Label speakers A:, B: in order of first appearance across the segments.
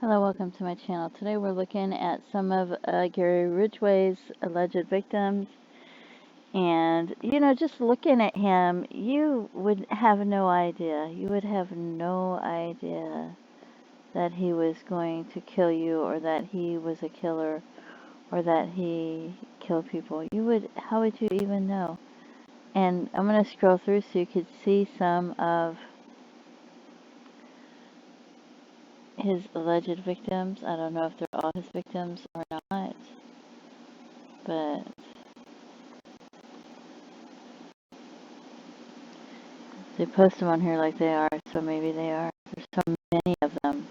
A: Hello, welcome to my channel. Today we're looking at some of Gary Ridgway's alleged victims. And, just looking at him, you would have no idea. You would have no idea that he was going to kill you or that he was a killer or that he killed people. How would you even know? And I'm going to scroll through so you could see some of his alleged victims. I don't know if they're all his victims or not, but they post them on here like they are, so maybe they are. There's so many of them.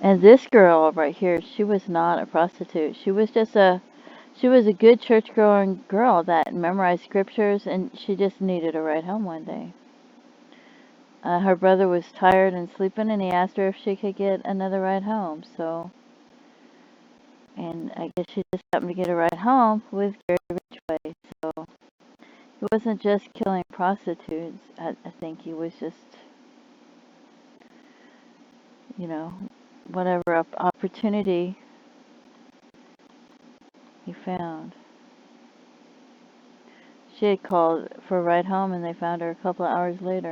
A: And this girl right here, she was not a prostitute. She was a good church-going girl that memorized scriptures, and she just needed a ride home one day. Her brother was tired and sleeping, and he asked her if she could get another ride home. And I guess she just happened to get a ride home with Gary Ridgway. So he wasn't just killing prostitutes. I think he was just, whatever opportunity he found. She had called for a ride home and they found her a couple of hours later.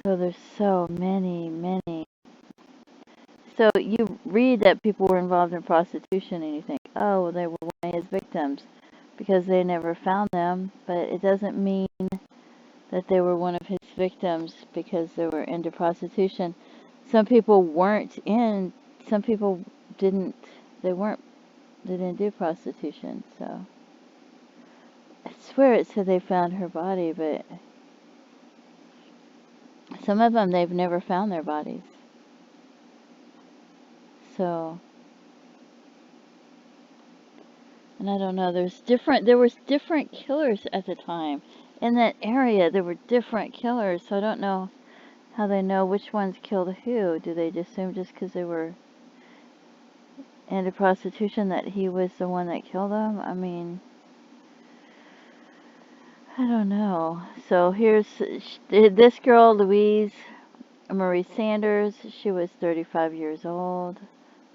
A: So there's so many. So you read that people were involved in prostitution and you think, oh, well, they were one of his victims because they never found them, but it doesn't mean that they were one of his victims because they were into prostitution. Some people weren't in, some people didn't, they weren't, they didn't do prostitution, so. I swear it said they found her body, but some of them they've never found their bodies. So, and I don't know, there was different killers at the time. In that area there were different killers, so I don't know how they know which ones killed who. Do they just assume just because they were into prostitution that he was the one that killed them? I mean, I don't know. So here's this girl, Louise Marie Sanders. She was 35 years old,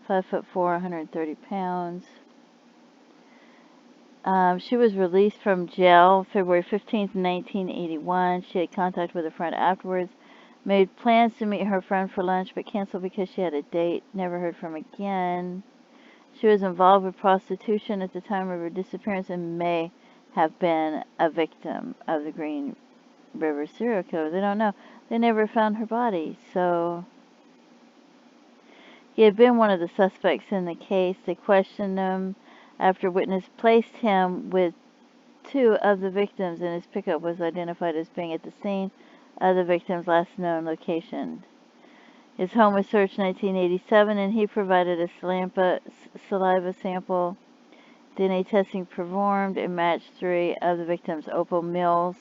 A: 5'4", 130 pounds. She was released from jail February 15th, 1981. She had contact with a friend afterwards, made plans to meet her friend for lunch, but canceled because she had a date. Never heard from again. She was involved with prostitution at the time of her disappearance and may have been a victim of the Green River serial killer. They don't know. They never found her body, so he had been one of the suspects in the case. They questioned him after witness placed him with two of the victims, and his pickup was identified as being at the scene of the victim's last known location. His home was searched in 1987, and he provided a saliva sample. DNA testing performed and matched three of the victims, Opal Mills.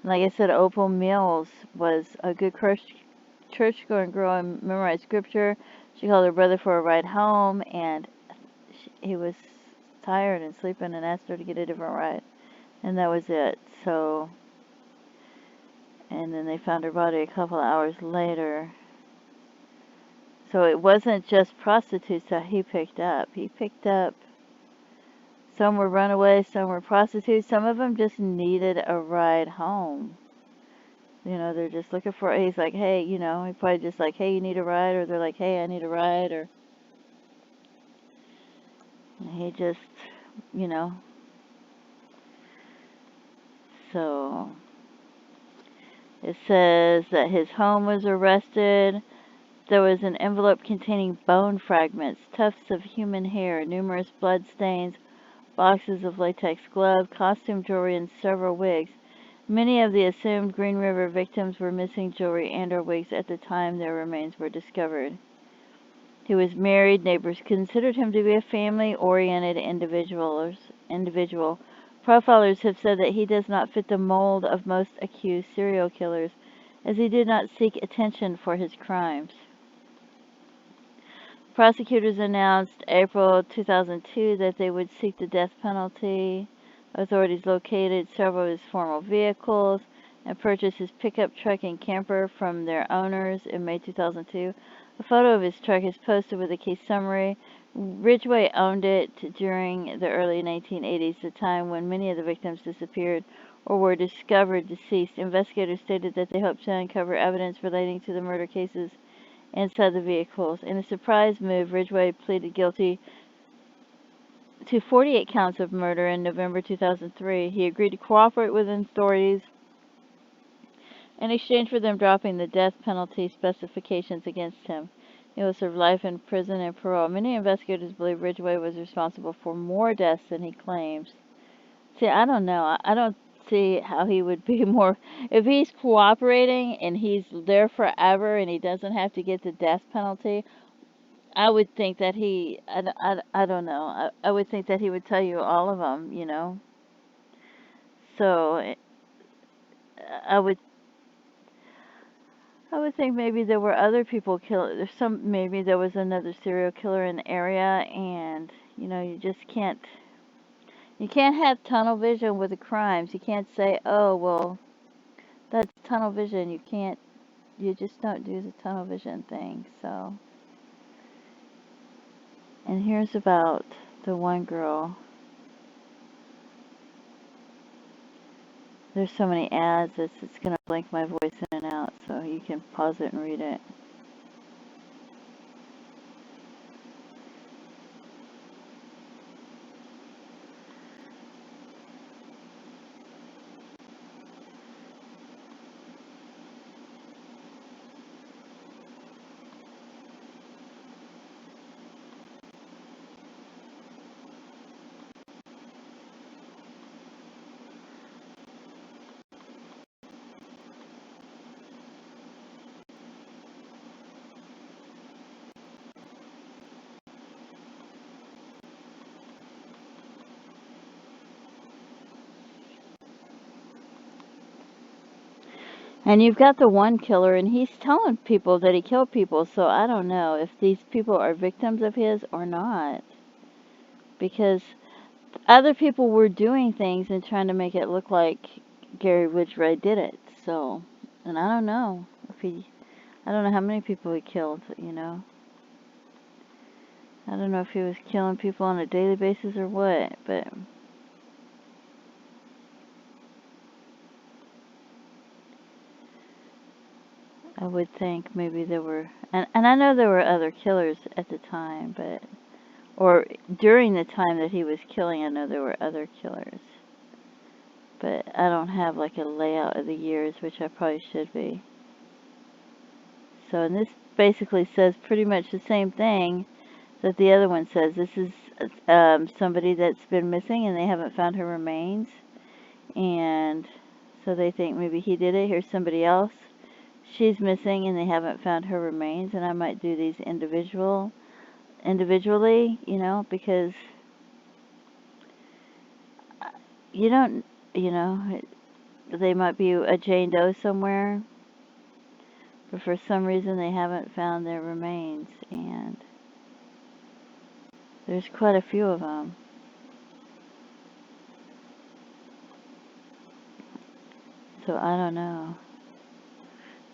A: And like I said, Opal Mills was a good church-going girl and memorized scripture. She called her brother for a ride home, and he was tired and sleeping and asked her to get a different ride. And that was it. So, and then they found her body a couple of hours later. So it wasn't just prostitutes that he picked up. He picked up, some were runaways, some were prostitutes. Some of them just needed a ride home. They're just looking for, he's like, hey, he probably just like, hey, you need a ride? Or they're like, hey, I need a ride? Or he just, you know, so it says that his home was arrested. There was an envelope containing bone fragments, tufts of human hair, numerous blood stains, boxes of latex gloves, costume jewelry, and several wigs. Many of the assumed Green River victims were missing jewelry and/or wigs at the time their remains were discovered. He was married. Neighbors considered him to be a family-oriented individual. Profilers have said that he does not fit the mold of most accused serial killers, as he did not seek attention for his crimes. Prosecutors announced April 2002 that they would seek the death penalty. Authorities located several of his former vehicles and purchased his pickup truck and camper from their owners in May 2002. A photo of his truck is posted with a case summary. Ridgeway owned it during the early 1980s, the time when many of the victims disappeared or were discovered deceased. Investigators stated that they hoped to uncover evidence relating to the murder cases inside the vehicles. In a surprise move, Ridgeway pleaded guilty to 48 counts of murder in November 2003. He agreed to cooperate with authorities in exchange for them dropping the death penalty specifications against him. He will serve life in prison and parole. Many investigators believe Ridgeway was responsible for more deaths than he claims. See, I don't know. I don't see how he would be more. If he's cooperating and he's there forever and he doesn't have to get the death penalty, I would think that I don't know. I would think that he would tell you all of them, you know. So I would I would think maybe there were other people killed. Maybe there was another serial killer in the area, and you know, you can't have tunnel vision with the crimes. You can't say, oh well, that's tunnel vision. You just don't do the tunnel vision thing. So, and here's about the one girl. There's so many ads, it's gonna blink my voice in and out, so you can pause it and read it. And you've got the one killer, and he's telling people that he killed people, so I don't know if these people are victims of his or not. Because other people were doing things and trying to make it look like Gary Ridgway did it. So, and I don't know I don't know how many people he killed, you know. I don't know if he was killing people on a daily basis or what, but I would think maybe there were, and I know there were other killers at the time, but, or during the time that he was killing, I know there were other killers. But I don't have like a layout of the years, which I probably should be. So, and this basically says pretty much the same thing that the other one says. This is somebody that's been missing and they haven't found her remains. And so they think maybe he did it. Here's somebody else. She's missing and they haven't found her remains. And I might do these individually, you know, because you don't, you know, they might be a Jane Doe somewhere, but for some reason they haven't found their remains, and there's quite a few of them. So I don't know.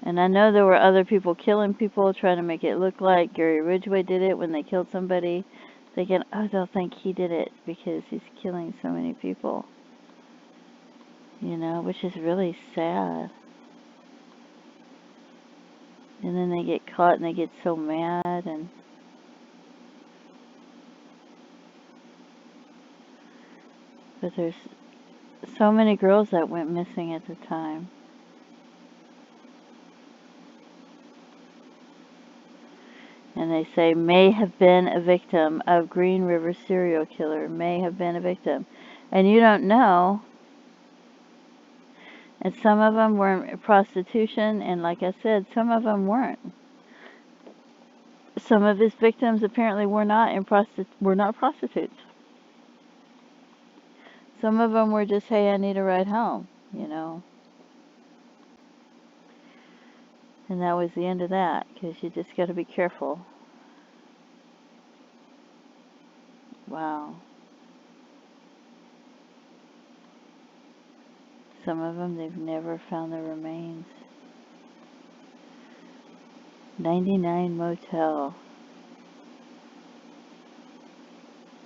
A: And I know there were other people killing people, trying to make it look like Gary Ridgway did it when they killed somebody, thinking, oh, they'll think he did it because he's killing so many people. You know, which is really sad. And then they get caught and they get so mad, and but there's so many girls that went missing at the time. And they say may have been a victim of Green River serial killer, may have been a victim. And you don't know. And some of them were in prostitution, and like I said, some of them weren't. Some of his victims apparently were not prostitutes. Some of them were just, hey, I need a ride home, you know. And that was the end of that, because you just got to be careful. Wow. Some of them, they've never found the remains. 99 Motel.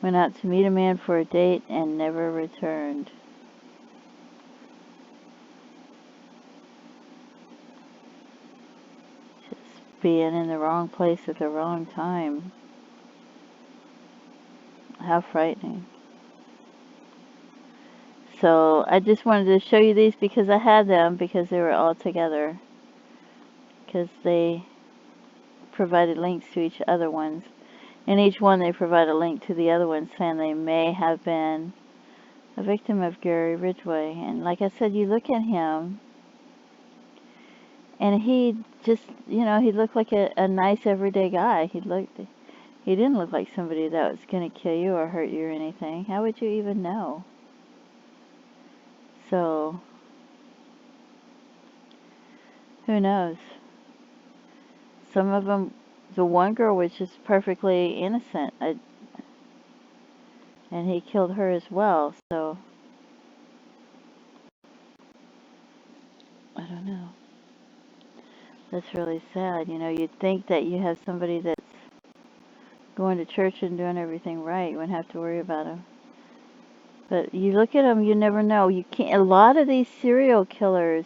A: Went out to meet a man for a date and never returned. Just being in the wrong place at the wrong time. How frightening. So I just wanted to show you these because I had them because they were all together. Because they provided links to each other ones. In each one they provide a link to the other one saying they may have been a victim of Gary Ridgeway. And like I said, you look at him and he just, he looked like a nice everyday guy. He didn't look like somebody that was going to kill you or hurt you or anything. How would you even know? So, who knows? Some of them, the one girl was just perfectly innocent, and he killed her as well, so I don't know. That's really sad. You'd think that you have somebody that's going to church and doing everything right. You wouldn't have to worry about them. But you look at them, you never know. You can't. A lot of these serial killers,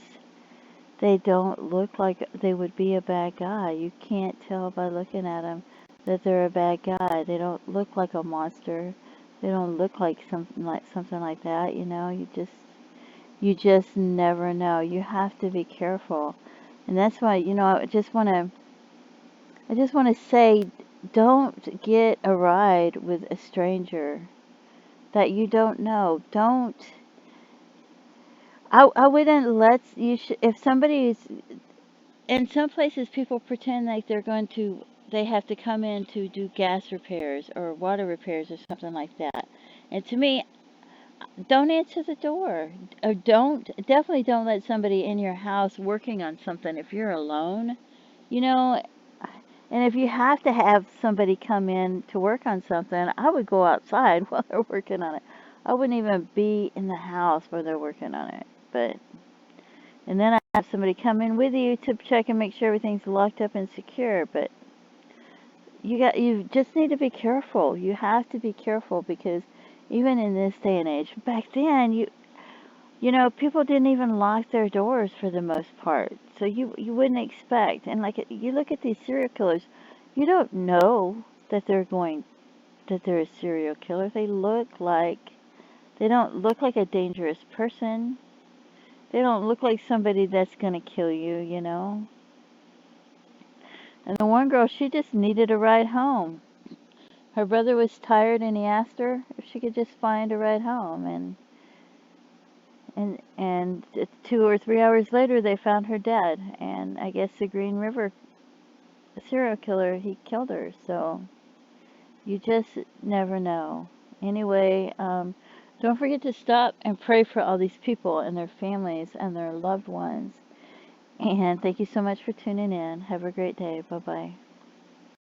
A: they don't look like they would be a bad guy. You can't tell by looking at them that they're a bad guy. They don't look like a monster. They don't look like something like that. You just never know. You have to be careful, and that's why I just want to say, don't get a ride with a stranger that you don't know. Don't. I wouldn't let you. If somebody's in some places, people pretend like they have to come in to do gas repairs or water repairs or something like that. And to me, don't answer the door. Or definitely don't let somebody in your house working on something if you're alone. You know, and if you have to have somebody come in to work on something, I would go outside while they're working on it. I wouldn't even be in the house while they're working on it. And then I have somebody come in with you to check and make sure everything's locked up and secure. But you just need to be careful. You have to be careful because even in this day and age, back then people didn't even lock their doors for the most part. So you wouldn't expect. And like you look at these serial killers, you don't know that they're a serial killer. They don't look like a dangerous person. They don't look like somebody that's going to kill you. And the one girl, she just needed a ride home. Her brother was tired and he asked her if she could just find a ride home. And 2 or 3 hours later, they found her dead. And I guess the Green River serial killer, he killed her. So you just never know. Anyway, don't forget to stop and pray for all these people and their families and their loved ones. And thank you so much for tuning in. Have a great day. Bye-bye.